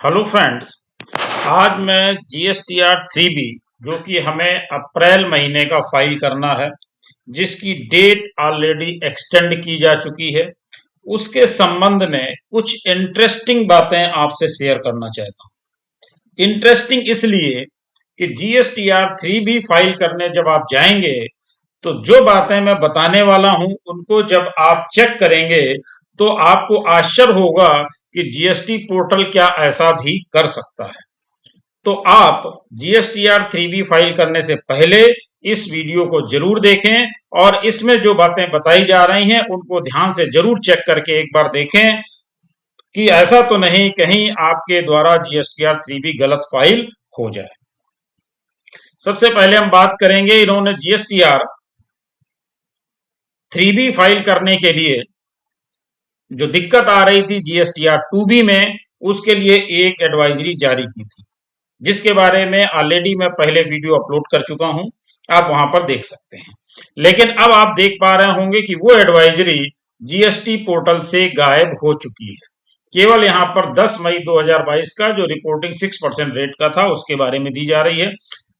Hello friends. आज मैं GSTR 3B जो कि हमें अप्रैल महीने का फाइल करना है, जिसकी डेट ऑलरेडी एक्सटेंड की जा चुकी है, उसके संबंध में कुछ इंटरेस्टिंग बातें आपसे शेयर करना चाहता हूँ। इंटरेस्टिंग इसलिए कि जीएसटीआर 3B फाइल करने जब आप जाएंगे तो जो बातें मैं बताने वाला हूं उनको जब आप चेक करेंगे तो आपको आश्चर्य होगा कि जीएसटी पोर्टल क्या ऐसा भी कर सकता है। तो आप जीएसटीआर 3B फाइल करने से पहले इस वीडियो को जरूर देखें और इसमें जो बातें बताई जा रही हैं उनको ध्यान से जरूर चेक करके एक बार देखें कि ऐसा तो नहीं कहीं आपके द्वारा जीएसटीआर 3B गलत फाइल हो जाए। सबसे पहले हम बात करेंगे, इन्होंने जीएसटीआर 3B फाइल करने के लिए जो दिक्कत आ रही थी जीएसटीआर 2B में, उसके लिए एक एडवाइजरी जारी की थी, जिसके बारे में ऑलरेडी मैं पहले वीडियो अपलोड कर चुका हूं, आप वहां पर देख सकते हैं। लेकिन अब आप देख पा रहे होंगे कि वो एडवाइजरी जीएसटी पोर्टल से गायब हो चुकी है। केवल यहां पर 10 मई 2022 का जो रिपोर्टिंग 6% रेट का था उसके बारे में दी जा रही है।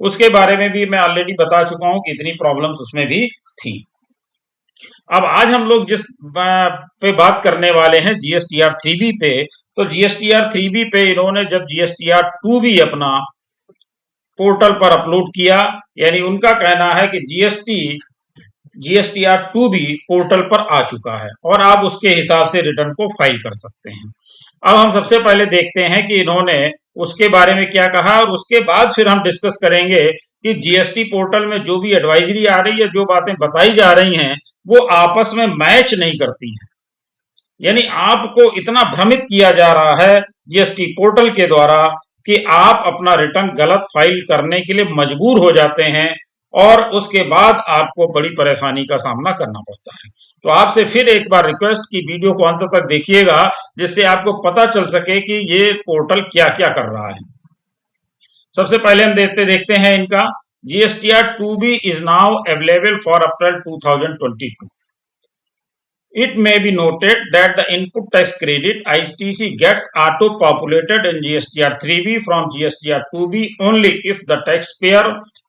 उसके बारे में भी मैं ऑलरेडी बता चुका हूं कि इतनी प्रॉब्लम्स उसमें भी थी। अब आज हम लोग जिस पे बात करने वाले हैं जीएसटीआर 3B पे, तो जीएसटीआर 3B पे इन्होंने जब जीएसटीआर 2B अपना पोर्टल पर अपलोड किया, यानी उनका कहना है कि जीएसटीआर 2B पोर्टल पर आ चुका है और आप उसके हिसाब से रिटर्न को फाइल कर सकते हैं। अब हम सबसे पहले देखते हैं कि इन्होंने उसके बारे में क्या कहा और उसके बाद फिर हम डिस्कस करेंगे कि जीएसटी पोर्टल में जो भी एडवाइजरी आ रही है, जो बातें बताई जा रही हैं, वो आपस में मैच नहीं करती हैं। यानी आपको इतना भ्रमित किया जा रहा है जीएसटी पोर्टल के द्वारा कि आप अपना रिटर्न गलत फाइल करने के लिए मजबूर हो जाते हैं और उसके बाद आपको बड़ी परेशानी का सामना करना पड़ता है। तो आपसे फिर एक बार रिक्वेस्ट कि वीडियो को अंत तक देखिएगा, जिससे आपको पता चल सके कि ये पोर्टल क्या क्या कर रहा है। सबसे पहले हम देखते हैं इनका GSTR 2B is now available for April 2022. It may be noted that the input tax credit ITC gets auto-populated in GSTR 3B from GSTR 2B only if the taxpayer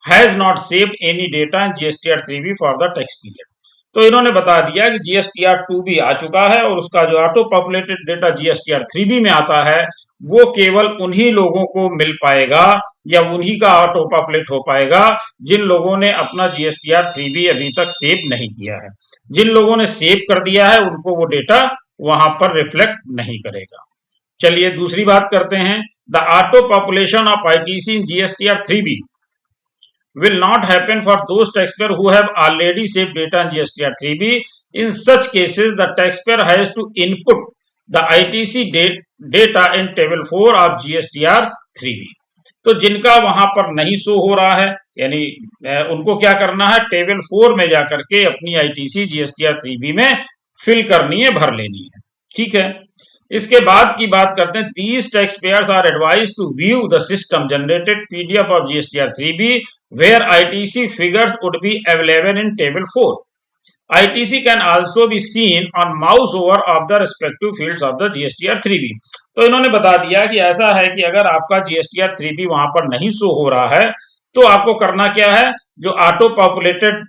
has not saved any data in GSTR 3B for the tax period. तो इन्होंने बता दिया कि GSTR 2B आ चुका है और उसका जो auto populated data GSTR 3B में आता है वो केवल उन्हीं लोगों को मिल पाएगा या उन्हीं का ऑटो पॉपुलेट हो पाएगा जिन लोगों ने अपना जीएसटीआर 3B अभी तक सेव नहीं किया है। जिन लोगों ने सेव कर दिया है उनको वो डेटा वहां पर रिफ्लेक्ट नहीं करेगा। चलिए दूसरी बात करते हैं। The auto population of ITC in GSTR 3B will not happen for those taxpayers who have already saved data in GSTR 3B. In such cases, the taxpayer has to input the ITC data in table 4 of GSTR 3B. तो जिनका वहां पर नहीं show हो रहा है, यानी उनको क्या करना है, टेबल 4 में जाकर के अपनी आईटीसी जीएसटीआर 3B में फिल करनी है, भर लेनी है। ठीक है। इसके बाद की बात करते हैं। These taxpayers are advised to view the system generated PDF of GSTR 3B where ITC figures would be available in table 4. ITC can also be seen on mouse over of the respective fields of the GSTR 3B. तो इन्होंने बता दिया कि ऐसा है कि अगर आपका GSTR 3B वहां पर नहीं शो हो रहा है तो आपको करना क्या है, जो auto populated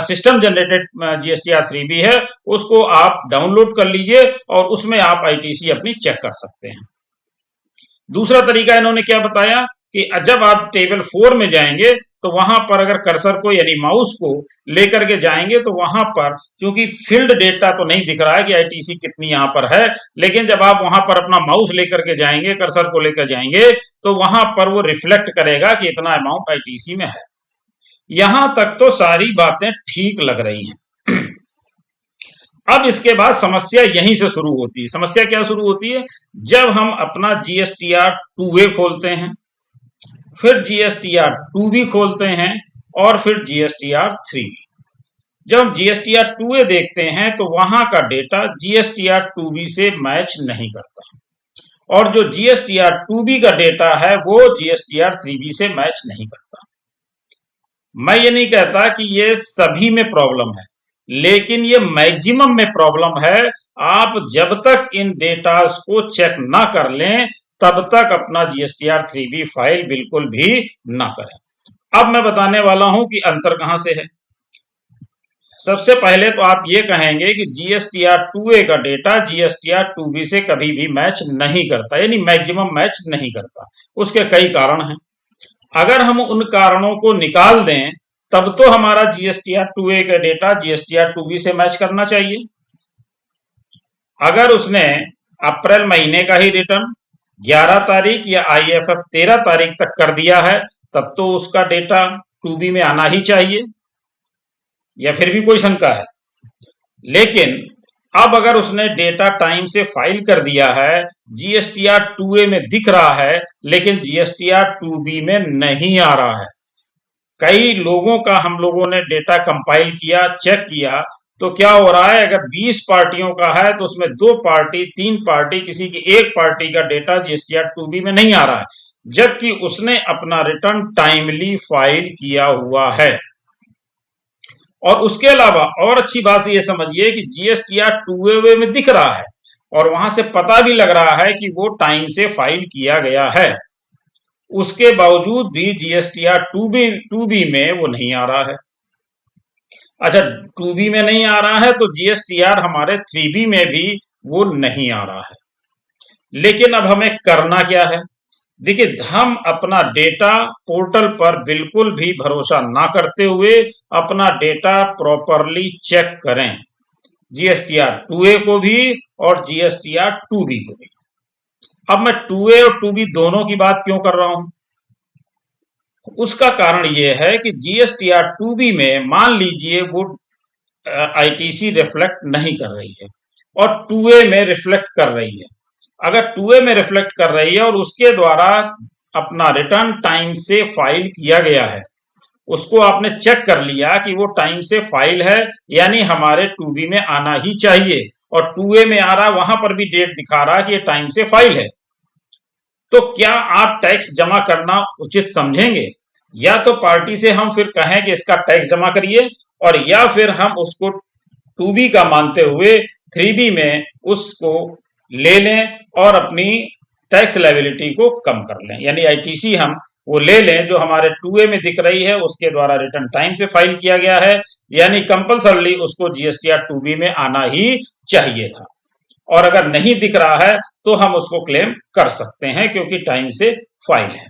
system generated GSTR 3B है उसको आप डाउनलोड कर लीजिए और उसमें आप आईटीसी अपनी चेक कर सकते हैं। दूसरा तरीका इन्होंने क्या बताया कि जब आप टेबल 4 में जाएंगे तो वहां पर अगर कर्सर को यानी माउस को लेकर के जाएंगे तो वहां पर क्योंकि फील्ड डेटा तो नहीं दिख रहा है कि आईटीसी कितनी यहां पर है, लेकिन जब आप वहां पर अपना माउस लेकर के जाएंगे, कर्सर को लेकर जाएंगे, तो वहां पर वो रिफ्लेक्ट करेगा कि इतना अमाउंट आईटीसी में है। यहां तक तो सारी बातें ठीक लग रही हैं। अब इसके बाद समस्या यहीं से शुरू होती है। समस्या क्या शुरू होती है, जब हम अपना जीएसटीआर 2A खोलते हैं, फिर जीएसटीआर 2B खोलते हैं और फिर जीएसटीआर 3B। जब हम जीएसटीआर 2A देखते हैं तो वहां का डेटा जीएसटीआर 2B से मैच नहीं करता और जो जीएसटीआर 2B का डेटा है वो जीएसटीआर 3B से मैच नहीं करता। मैं ये नहीं कहता कि ये सभी में प्रॉब्लम है, लेकिन ये मैक्सिमम में प्रॉब्लम है। आप जब तक इन डेटास को चेक ना कर लें तब तक अपना GSTR 3B फाइल बिल्कुल भी ना करें। अब मैं बताने वाला हूं कि अंतर कहां से है। सबसे पहले तो आप ये कहेंगे कि GSTR 2A का डेटा GSTR 2B से कभी भी मैच नहीं करता, यानी मैक्सिमम मैच नहीं करता। उसके कई कारण हैं। अगर हम उन कारणों को निकाल दें तब तो हमारा GSTR 2A का डेटा GSTR 2B से मैच करना चाहिए। अगर उसने अप्रैल महीने का ही रिटर्न 11 तारीख या IFF 13 तारीख तक कर दिया है तब तो उसका डेटा 2B में आना ही चाहिए, या फिर भी कोई शंका है? लेकिन अब अगर उसने डेटा टाइम से फाइल कर दिया है, GSTR 2A में दिख रहा है लेकिन GSTR 2B में नहीं आ रहा है। कई लोगों का हम लोगों ने डेटा कंपाइल किया, चेक किया, तो क्या हो रहा है, अगर 20 पार्टियों का है तो उसमें 2 पार्टी 3 पार्टी किसी की एक पार्टी का डेटा GSTR 2B में नहीं आ रहा है, जबकि उसने अपना रिटर्न टाइमली फाइल किया हुआ है। और उसके अलावा और अच्छी बात ये समझिए कि GSTR 2A में दिख रहा है और वहां से पता भी लग रहा है कि वो टाइम से फाइल किया गया है, उसके बावजूद भी GSTR 2B में वो नहीं आ रहा है। अच्छा, 2B में नहीं आ रहा है तो GSTR हमारे 3B में भी वो नहीं आ रहा है। लेकिन अब हमें करना क्या है? देखिए, हम अपना डेटा पोर्टल पर बिल्कुल भी भरोसा ना करते हुए अपना डेटा प्रॉपरली चेक करें, GSTR 2A को भी और GSTR 2B को भी। अब मैं 2A और 2B दोनों की बात क्यों कर रहा हूं? उसका कारण यह है कि GSTR 2B में मान लीजिए वो ITC रिफ्लेक्ट नहीं कर रही है और 2A में रिफ्लेक्ट कर रही है। अगर 2A में रिफ्लेक्ट कर रही है और उसके द्वारा अपना रिटर्न टाइम से फाइल किया गया है, उसको आपने चेक कर लिया कि वो टाइम से फाइल है, यानी हमारे 2B में आना ही चाहिए, और 2A में आ रहा, वहां पर भी डेट दिखा रहा कि ये टाइम से फाइल है, तो क्या आप टैक्स जमा करना उचित समझेंगे? या तो पार्टी से हम फिर कहें कि इसका टैक्स जमा करिए, और या फिर हम उसको 2B का मानते हुए 3B में उसको ले लें और अपनी टैक्स लायबिलिटी को कम कर लें, यानी ITC हम वो ले लें जो हमारे 2A में दिख रही है, उसके द्वारा रिटर्न टाइम से फाइल किया गया है, यानी कंपल्सरली उसको GSTR 2B में आना ही चाहिए था। और अगर नहीं दिख रहा है तो हम उसको क्लेम कर सकते हैं क्योंकि टाइम से फाइल है।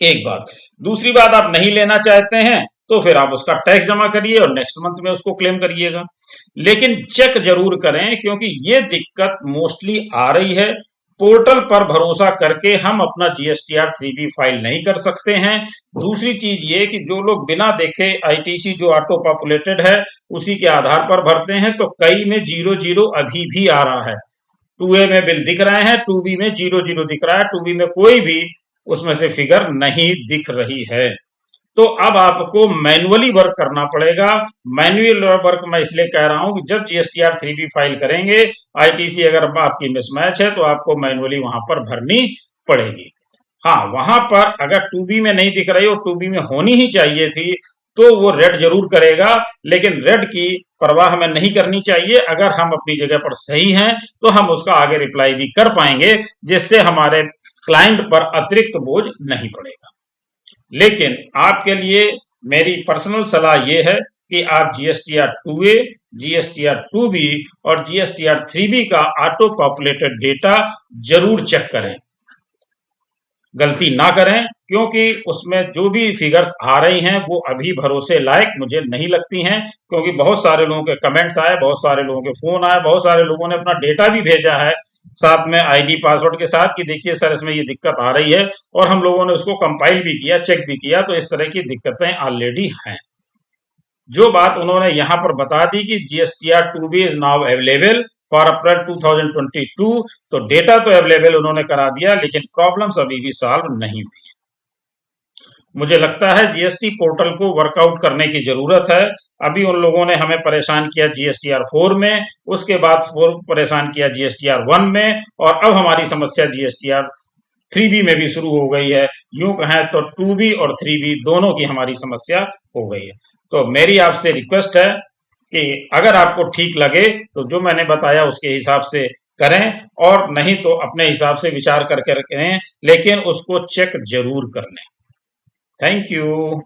एक बात। दूसरी बात, आप नहीं लेना चाहते हैं तो फिर आप उसका टैक्स जमा करिए और नेक्स्ट मंथ में उसको क्लेम करिएगा, लेकिन चेक जरूर करें क्योंकि ये दिक्कत मोस्टली आ रही है। पोर्टल पर भरोसा करके हम अपना GSTR 3B फाइल नहीं कर सकते हैं। दूसरी चीज ये कि जो लोग बिना देखे ITC जो ऑटो पॉपुलेटेड है उसी के आधार पर भरते हैं, तो कई में 00 अभी भी आ रहा है। 2A में बिल दिख रहे हैं, 2B में 00 दिख रहा है, 2B में कोई भी उसमें से फिगर नहीं दिख रही है। तो अब आपको मैन्युअली वर्क करना पड़ेगा। मैन्युअल वर्क मैं इसलिए कह रहा हूं कि जब GSTR 3B फाइल करेंगे, ITC अगर आपकी मिसमैच है तो आपको मैन्युअली वहां पर भरनी पड़ेगी। हाँ, वहां पर अगर 2B में नहीं दिख रही और 2B में होनी ही चाहिए थी तो वो रेड जरूर करेगा, लेकिन रेड की परवाह हमें नहीं करनी चाहिए। अगर हम अपनी जगह पर सही हैं तो हम उसका आगे रिप्लाई भी कर पाएंगे, जिससे हमारे क्लाइंट पर अतिरिक्त बोझ नहीं पड़ेगा। लेकिन आपके लिए मेरी पर्सनल सलाह यह है कि आप GSTR 2A, GSTR 2B और GSTR 3B का ऑटो पॉपुलेटेड डेटा जरूर चेक करें, गलती ना करें, क्योंकि उसमें जो भी फिगर्स आ रही हैं वो अभी भरोसे लायक मुझे नहीं लगती हैं, क्योंकि बहुत सारे लोगों के कमेंट्स आए, बहुत सारे लोगों के फोन आए, बहुत सारे लोगों ने अपना डेटा भी भेजा है साथ में ID पासवर्ड के साथ कि देखिए सर इसमें ये दिक्कत आ रही है, और हम लोगों ने उसको कंपाइल भी किया, चेक भी किया, तो इस तरह की दिक्कतें ऑलरेडी हैं। जो बात उन्होंने यहां पर बता दी कि GSTR 2B is now available for अप्रैल 2022, तो डेटा तो अवेलेबल उन्होंने करा दिया, लेकिन प्रॉब्लम्स अभी भी सॉल्व नहीं हुई। मुझे लगता है GST पोर्टल को वर्कआउट करने की जरूरत है। अभी उन लोगों ने हमें परेशान किया GSTR 4 में, उसके बाद 4 परेशान किया GSTR 1 में, और अब हमारी समस्या GSTR 3B में भी शुरू हो गई है। यूं कहें तो 2B और 3B दोनों की हमारी समस्या हो गई है। तो मेरी आपसे रिक्वेस्ट है कि अगर आपको ठीक लगे तो जो मैंने बताया उसके हिसाब से करें, और नहीं तो अपने हिसाब से विचार करके करें, लेकिन उसको चेक जरूर कर लें। Thank you.